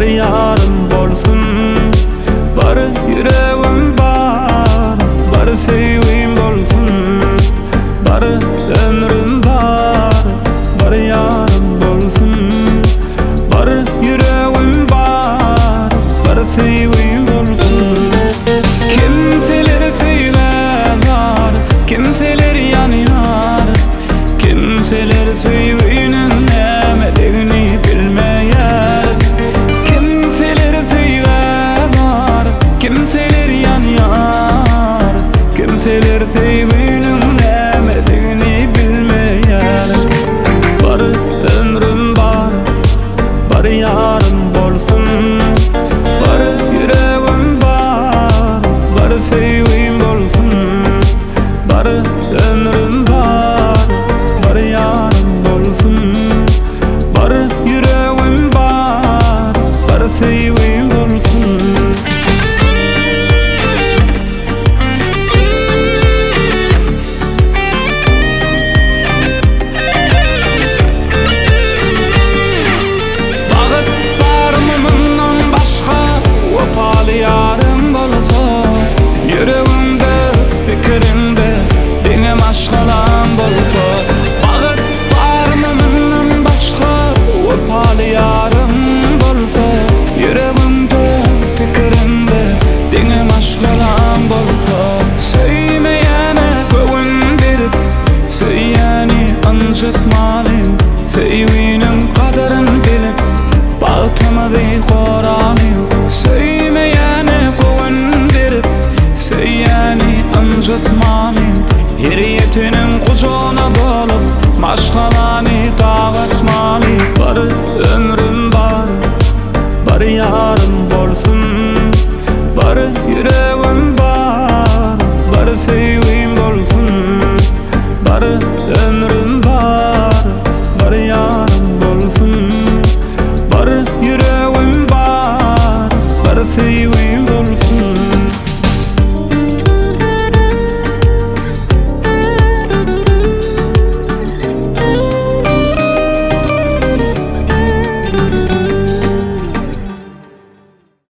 Bar yarım bolsun, bar yüreğim bar. Bar sevgim bolsun, bar ömrüm bar. Bar yarım bolsun, bar yüreğim bar. Bar sevgim bolsun. Kimseler sever, kimseler yanıyor. Kimseler sevginin nemediğini bilmeyer. Kimseler sever, kimseler yanıyor. Kimseler sevginin nemediğini bilmeyer. Bar ömrüm bar, bar yarım bolsun, bar yüreğim bar. Bar sevgim bolsun, bar ömrüm bar. Bar yarım bolsun, bar yüreğim bar. Bar sevgim bolsun. Bagat barmı bundan başka wapalı yarım bolsa, yüreğimde, fikrimde benim aşkalan bolsa. Bagat barmı bundan başka wapalı yarım bolsa, yüreğimde, fikrimde benim aşkalan bolsa. Söymeyene göğün berip, söyyeni anjıtmalı. Sevginin kaderin bilip, balkamadı koranı. Söymeyene göğün berip, söyyeni anjıtmalı. Hiriyetinin kucağına dolup, maşgalanı dağıtmalı. Bar ömrüm bar, bar yarım bolsun, bar yüreğim bar. Bar sevgim bolsun, bar ömrüm